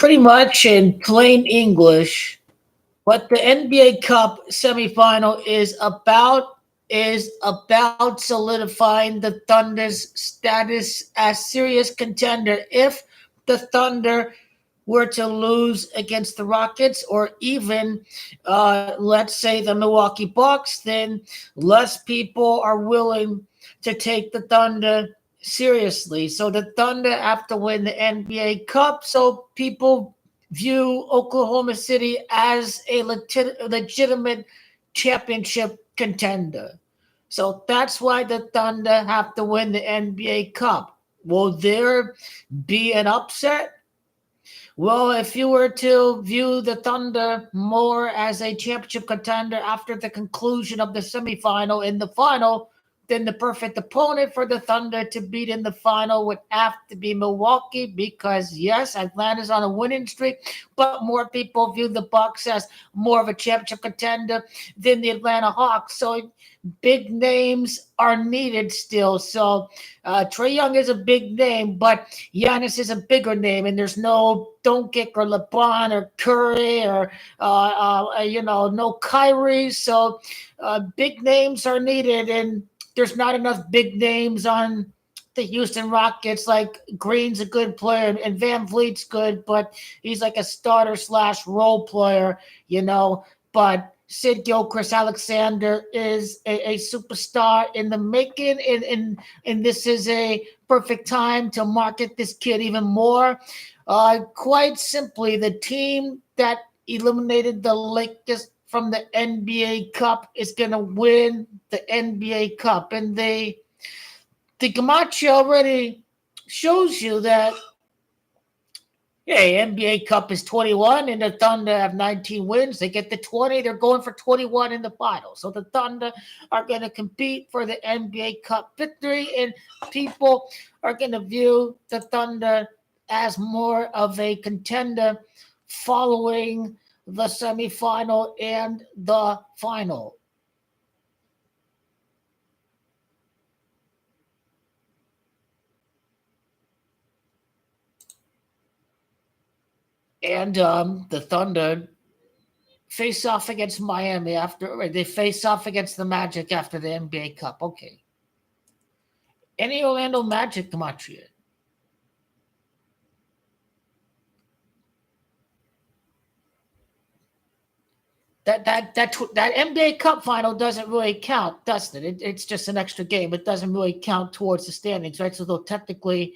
pretty much in plain English, what the NBA Cup semifinal is about solidifying the Thunder's status as serious contender. If the Thunder were to lose against the Rockets, or even, let's say, the Milwaukee Bucks, then less people are willing to take the Thunder seriously. So the Thunder have to win the NBA Cup, so people view Oklahoma City as a legitimate championship contender. So that's why the Thunder have to win the NBA Cup. Will there be an upset? Well, if you were to view the Thunder more as a championship contender after the conclusion of the semifinal in the final, then the perfect opponent for the Thunder to beat in the final would have to be Milwaukee, because yes, Atlanta's on a winning streak, but more people view the Bucks as more of a championship contender than the Atlanta Hawks. So big names are needed still. So Trey Young is a big name, but Giannis is a bigger name, and there's no Doncic or LeBron or Curry or no Kyrie. So big names are needed, and there's not enough big names on the Houston Rockets. Like Green's a good player and Van Vliet's good, but he's like a starter slash role player, But Sid Gilchrist Alexander is a superstar in the making, and this is a perfect time to market this kid even more. Quite simply, the team that eliminated the Lakers from the NBA Cup is going to win the NBA Cup. And the Gamache already shows you that, hey, NBA Cup is 21 and the Thunder have 19 wins. They get the 20. They're going for 21 in the final. So the Thunder are going to compete for the NBA Cup victory, and people are going to view the Thunder as more of a contender following the semifinal and the final. And the Thunder face off against Miami after they face off against the Magic after the NBA Cup. Okay. Any Orlando Magic Gematria? That NBA Cup final doesn't really count, does it? It's just an extra game. It doesn't really count towards the standings, right? So they'll technically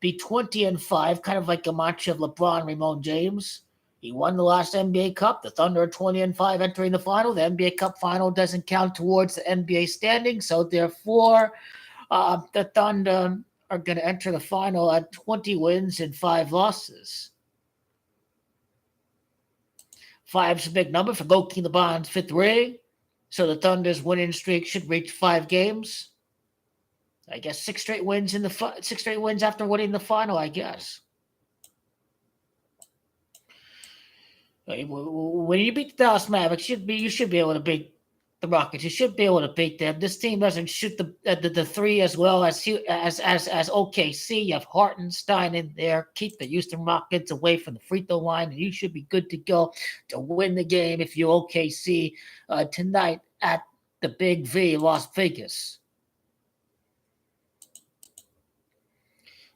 be 20-5, kind of like a match of LeBron, Ramon James. He won the last NBA Cup. The Thunder are 20-5 entering the final. The NBA Cup final doesn't count towards the NBA standings, so therefore the Thunder are going to enter the final at 20 wins and 5 losses. 5's a big number for Goki LeBron's 5th ring. So the Thunder's winning streak should reach 5 games. I guess 6 straight wins 6 straight wins after winning the final, I guess. When you beat the Dallas Mavericks, you should be able to beat the Rockets. You should be able to beat them. This team doesn't shoot the three as well as OKC. You have Hartenstein in there. Keep the Houston Rockets away from the free throw line, and you should be good to go to win the game if you OKC tonight at the Big V, Las Vegas.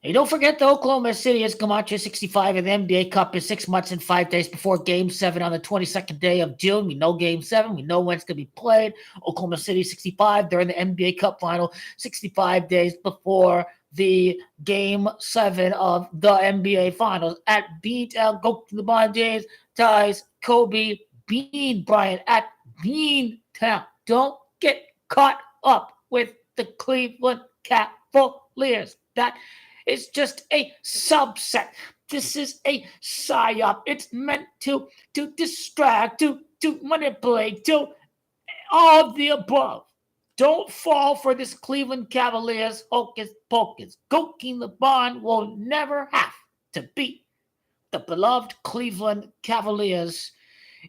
And don't forget the Oklahoma City is Camacho 65 in the NBA Cup is 6 months and 5 days before Game 7 on the 22nd day of June. We know Game 7. We know when it's going to be played. Oklahoma City 65 during the NBA Cup final 65 days before the Game 7 of the NBA Finals at Go to LeBron James, ties Kobe, Bean Bryant at Beantown. Don't get caught up with the Cleveland Cavaliers. That is just a subset. This is a psyop. It's meant to distract, to manipulate, to all of the above. Don't fall for this Cleveland Cavaliers hocus pocus. Goki LeBron will never have to beat the beloved Cleveland Cavaliers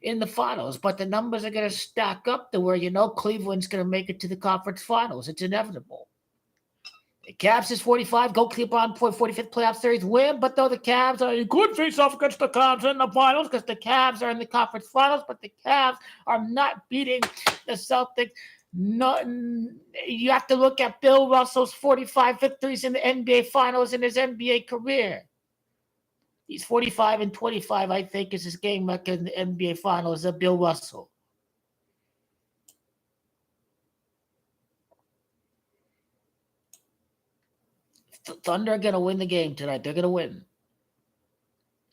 in the finals, but the numbers are going to stack up to where Cleveland's going to make it to the conference finals. It's inevitable. The Cavs is 45. Go keep on point 45th playoff series win. But though the Cavs are a good face off against the Cavs in the finals because the Cavs are in the conference finals, but the Cavs are not beating the Celtics. No, you have to look at Bill Russell's 45 victories in the NBA finals in his NBA career. He's 45-25, I think, is his game record in the NBA finals of Bill Russell. Thunder are going to win the game tonight. They're going to win.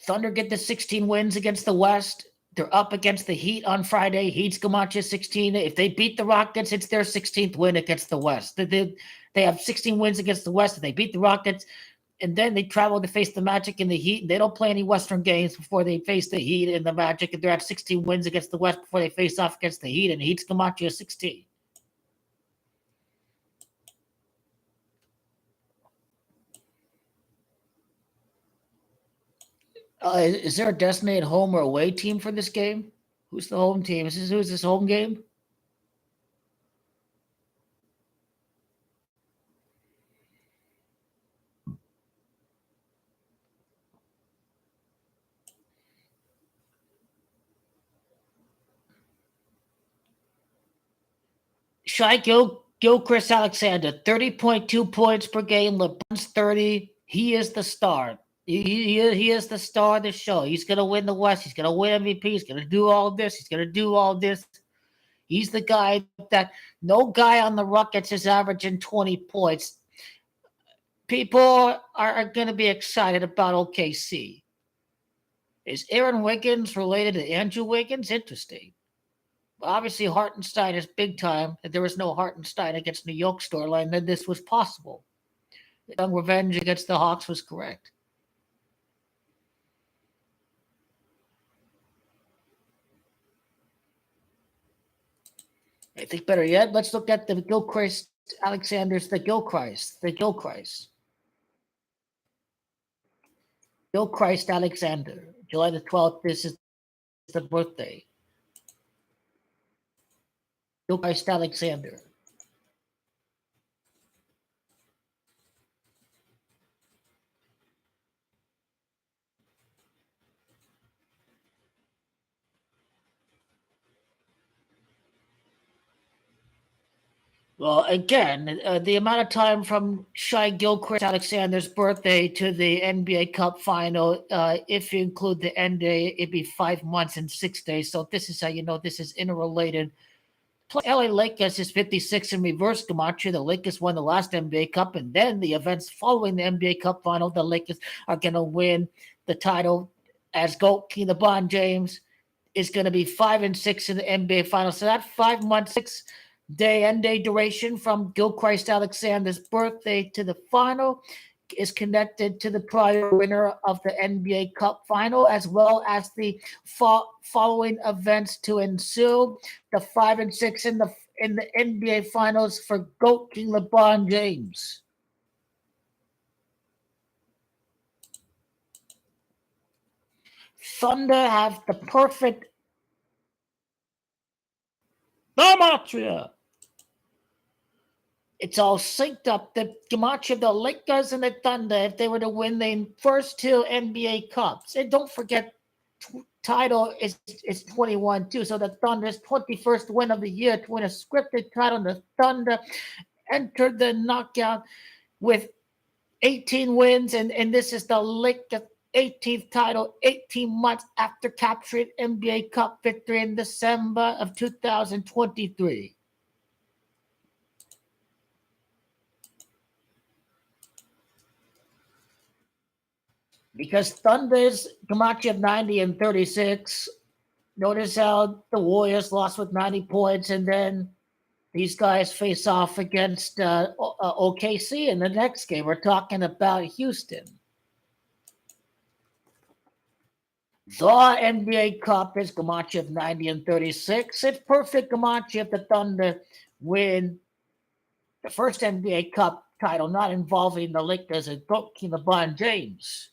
Thunder get the 16 wins against the West. They're up against the Heat on Friday. Heat's Gamache 16. If they beat the Rockets, it's their 16th win against the West. They have 16 wins against the West. If they beat the Rockets, and then they travel to face the Magic and the Heat. They don't play any Western games before they face the Heat and the Magic. And they're at 16 wins against the West before they face off against the Heat. And the Heat's Gamache 16. Is there a designated home or away team for this game? Who's the home team? Who's this home game? Gilchrist Alexander, 30.2 points per game. LeBron's 30. He is the star. He is the star of the show. He's going to win the West. He's going to win MVP. He's going to do all this. He's going to do all this. He's the guy that no guy on the Rockets is averaging 20 points. People are going to be excited about OKC. Is Aaron Wiggins related to Andrew Wiggins? Interesting. Obviously, Hartenstein is big time. If there was no Hartenstein against New York storyline, then this was possible. The young revenge against the Hawks was correct. I think better yet, let's look at the Gilchrist Alexander's, the Gilchrist Alexander. July the 12th, this is the birthday. Gilchrist Alexander. Well, again, the amount of time from Shai Gilchrist Alexander's birthday to the NBA Cup final, if you include the end day, it'd be 5 months and 6 days. So this is how you know this is interrelated. Plus, LA Lakers is 56 in reverse, Gamache. The Lakers won the last NBA Cup, and then the events following the NBA Cup final, the Lakers are going to win the title as GOAT King LeBron James is going to be 5 and 6 in the NBA Finals. So that 5 months, 6 day end day duration from Gilchrist Alexander's birthday to the final is connected to the prior winner of the NBA Cup final, as well as the following events to ensue. The 5 and 6 in the NBA Finals for GOAT King LeBron James. Thunder have the perfect gematria. It's all synced up. The gematria of the Lakers and the Thunder, if they were to win the first 2 NBA Cups. And don't forget, title is 21 too. So the Thunder's 21st win of the year to win a scripted title. The Thunder entered the knockout with 18 wins, and this is the Lakers' 18th title, 18 months after capturing NBA Cup victory in December of 2023. Because Thunder's Gamache of 90 and 36. Notice how the Warriors lost with 90 points, and then these guys face off against OKC in the next game. We're talking about Houston. The NBA Cup is Gamache of 90 and 36. It's perfect Gamache if the Thunder win the first NBA Cup title, not involving the Lakers and GOAT King LeBron James.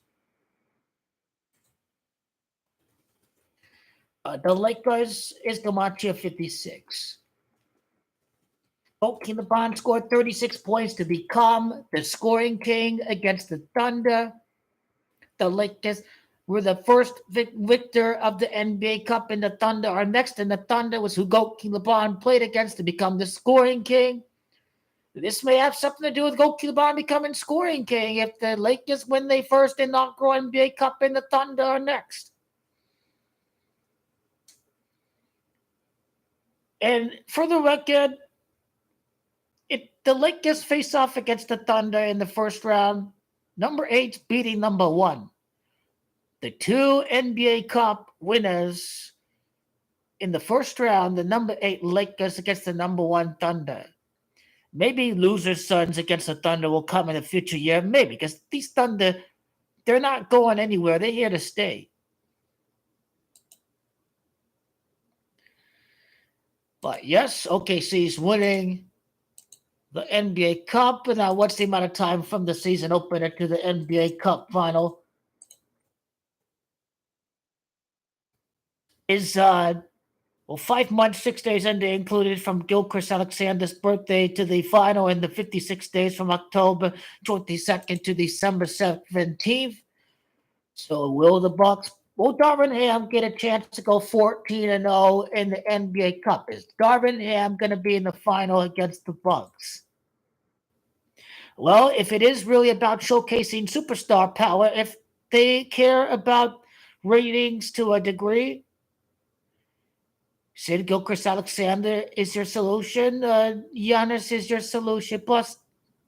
The Lakers is Gamache of 56. LeBron scored 36 points to become the scoring king against the Thunder. The Lakers were the first victor of the NBA Cup, and the Thunder are next. And the Thunder was who Goki LeBron played against to become the scoring king. This may have something to do with Goki LeBron becoming scoring king if the Lakers win their first inaugural NBA Cup and the Thunder are next. And for the record, the Lakers face off against the Thunder in the first round. Number 8 beating number 1. The two NBA Cup winners in the first round, the number 8 Lakers against the number 1 Thunder. Maybe losers' sons against the Thunder will come in the future year. Maybe, because these Thunder, they're not going anywhere. They're here to stay. But yes, OKC's winning the NBA Cup. And now what's the amount of time from the season opener to the NBA Cup final? Is 5 months, 6 days ending included from Gilchrist Alexander's birthday to the final, and the 56 days from October 22nd to December 17th. So will Darvin Ham get a chance to go 14-0 in the NBA Cup? Is Darvin Ham going to be in the final against the Bucks? Well, if it is really about showcasing superstar power, if they care about ratings to a degree, Sid Gilchrist Alexander is your solution. Giannis is your solution. Plus,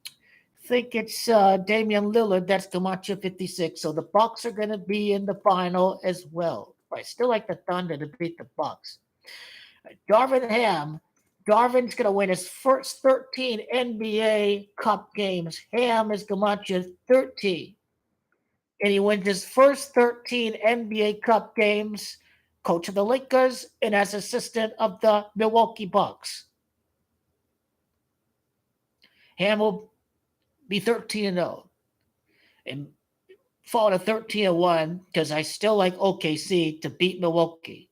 I think it's Damian Lillard that's Camacho 56. So the Bucks are going to be in the final as well. I still like the Thunder to beat the Bucks. Darvin Ham. Darvin's going to win his first 13 NBA Cup games. Ham is Camacho 13. And he wins his first 13 NBA Cup games, coach of the Lakers, and as assistant of the Milwaukee Bucks. Ham will be 13-0 and fall to 13-1 because I still like OKC to beat Milwaukee.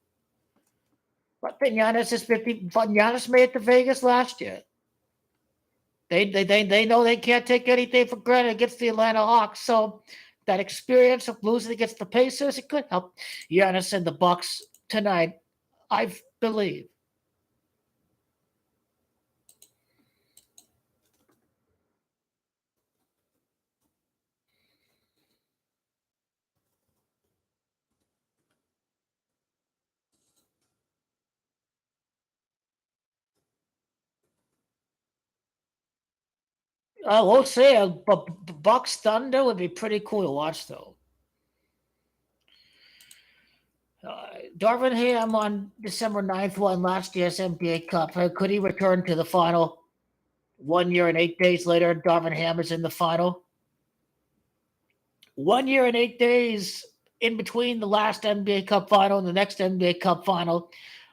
But then Giannis is 50. Giannis made it to Vegas last year. They know they can't take anything for granted against the Atlanta Hawks. So that experience of losing against the Pacers, it could help Giannis and the Bucks tonight, I believe. I will say, Bucks Thunder would be pretty cool to watch, though. Darvin Ham on December 9th won last year's NBA Cup. Could he return to the final 1 year and 8 days later? Darvin Ham is in the final. 1 year and 8 days in between the last NBA Cup final and the next NBA Cup final.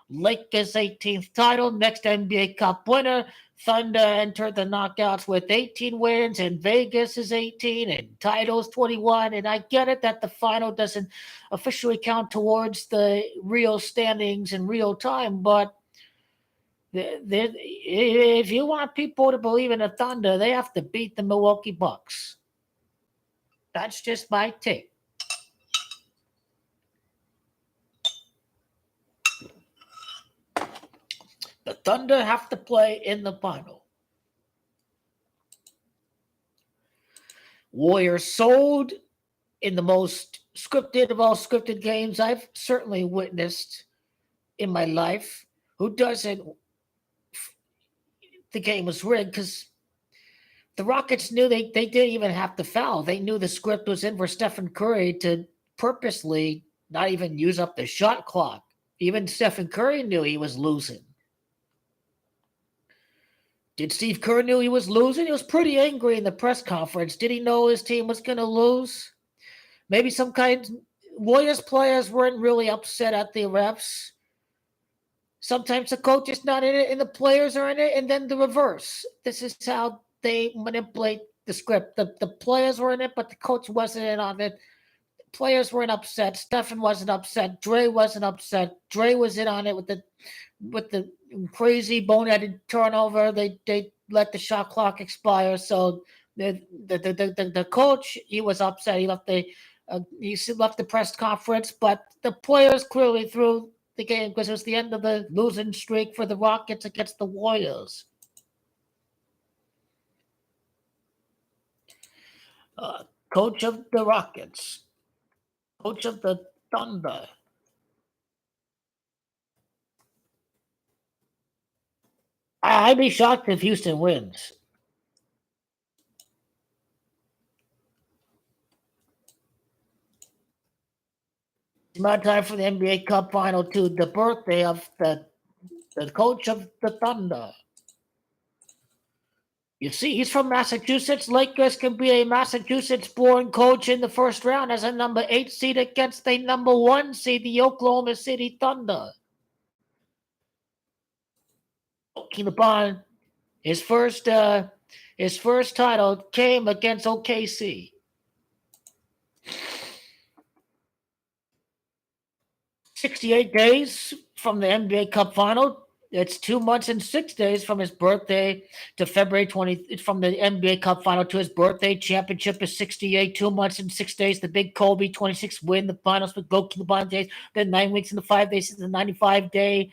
Lakers 18th title, next NBA Cup winner. Thunder entered the knockouts with 18 wins, and Vegas is 18, and titles 21. And I get it that the final doesn't officially count towards the real standings in real time, but if you want people to believe in the Thunder, they have to beat the Milwaukee Bucks. That's just my take. The Thunder have to play in the final. Warriors sold in the most scripted of all scripted games I've certainly witnessed in my life. Who doesn't? The game was rigged because the Rockets knew they didn't even have to foul. They knew the script was in for Stephen Curry to purposely not even use up the shot clock. Even Stephen Curry knew he was losing. Did Steve Kerr knew he was losing? He was pretty angry in the press conference. Did he know his team was going to lose? Maybe some kind Warriors players weren't really upset at the refs. Sometimes the coach is not in it and the players are in it, and then the reverse. This is how they manipulate the script. The players were in it, but the coach wasn't in on it. players weren't upset. Stephen wasn't upset. Dre wasn't upset. Dre was in on it with the crazy boneheaded turnover. They let the shot clock expire. So the coach, he was upset. He left the press conference, but the players clearly threw the game because it was the end of the losing streak for the Rockets against the Warriors. Coach of the Rockets, coach of the Thunder. I'd be shocked if Houston wins. It's about time for the NBA Cup Final to the birthday of the coach of the Thunder. You see, he's from Massachusetts. Lakers can be a Massachusetts-born coach in the first round as a number 8 seed against a number 1 seed, the Oklahoma City Thunder. LeBron, his first title came against OKC. 68 days from the NBA Cup Final. It's 2 months and 6 days from his birthday to February 20. From the NBA Cup Final to his birthday. Championship is 68, 2 months and 6 days. The big Kobe 26 win. The finals with Goki LeBron James. Then 9 weeks and 5 days since the 95-day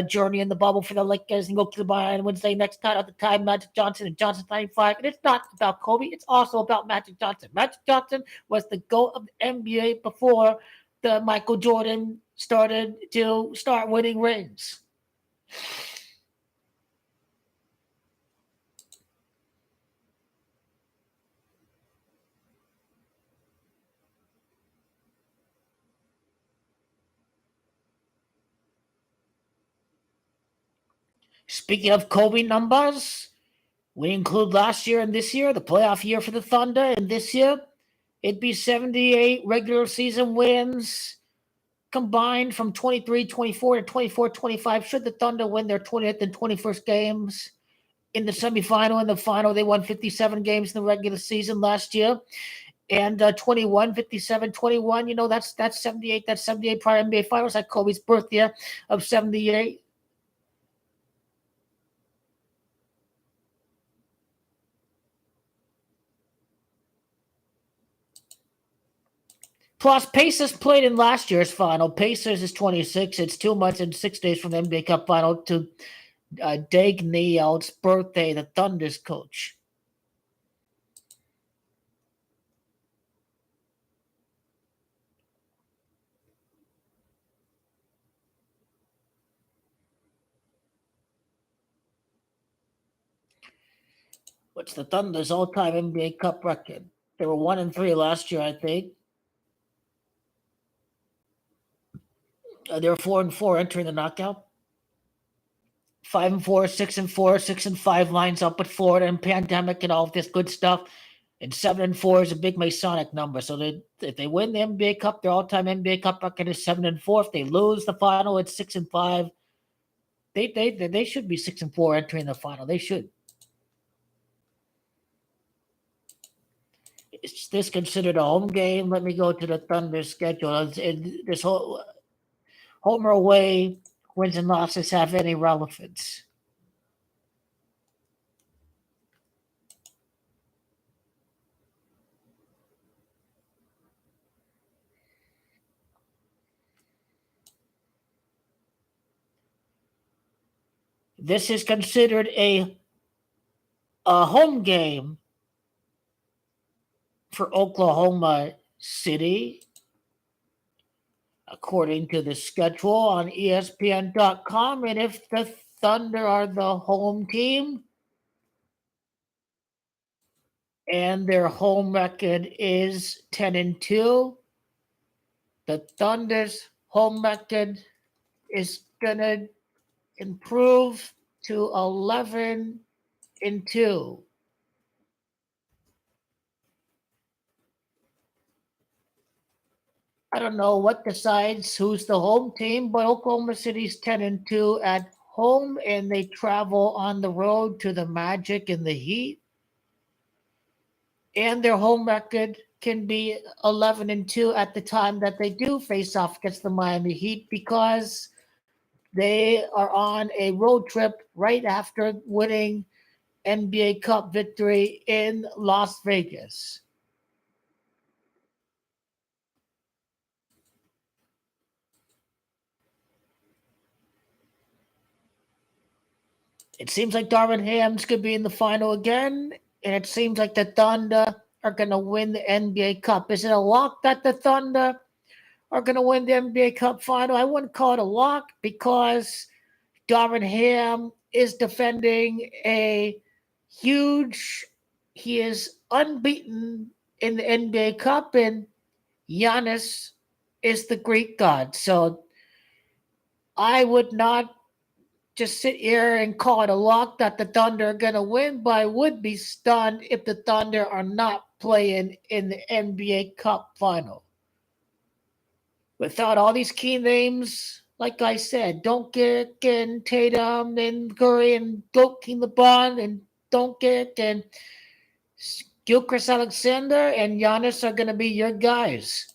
journey in the bubble for the Lakers and Goki LeBron Wednesday next time at the time Magic Johnson and Johnson 95. And it's not about Kobe. It's also about Magic Johnson. Magic Johnson was the GOAT of the NBA before the Michael Jordan started to start winning rings. Speaking of Kobe numbers, we include last year and this year, the playoff year for the Thunder, and this year it'd be 78 regular season wins combined from 23-24 to 24-25 should the Thunder win their 20th and 21st games. In the semifinal and the final, they won 57 games in the regular season last year. And 21, 57, 21, you know, that's 78. That's 78 prior NBA Finals. At Kobe's birth year of 78. Plus, Pacers played in last year's final. Pacers is 26. It's 2 months and 6 days from the NBA Cup Final to Dag Neal's birthday, the Thunder's coach. What's the Thunder's all-time NBA Cup record? They were 1-3 last year, I think. They were 4-4 entering the knockout. 5-4, 6-4, 6-5 lines up with Florida and pandemic and all of this good stuff. And 7-4 is a big Masonic number. So if they win the NBA Cup, their all-time NBA Cup record is 7-4. If they lose the final, it's 6-5. They should be 6-4 entering the final. They should. Is this considered a home game? Let me go to the Thunder schedule. This whole home or away wins and losses have any relevance? This is considered a home game for Oklahoma City, according to the schedule on ESPN.com. And if the Thunder are the home team and their home record is 10-2, the Thunder's home record is going to improve to 11-2. I don't know what decides who's the home team, but Oklahoma City's 10-2 at home, and they travel on the road to the Magic and the Heat. and their home record can be 11-2 at the time that they do face off against the Miami Heat, because they are on a road trip right after winning NBA Cup victory in Las Vegas. It seems like Darvin Ham's could be in the final again, and it seems like the Thunder are going to win the NBA Cup. Is it a lock that the Thunder are going to win the NBA Cup final? I wouldn't call it a lock, because Darvin Ham is defending a huge, he is unbeaten in the NBA Cup, and Giannis is the Greek god. So I would not just sit here and call it a lock that the Thunder are going to win, but I would be stunned if the Thunder are not playing in the NBA Cup final. Without all these key names, like I said, Doncic and Tatum and Curry and Joakim LeBron and Doncic and Gilchrist Alexander and Giannis are going to be your guys.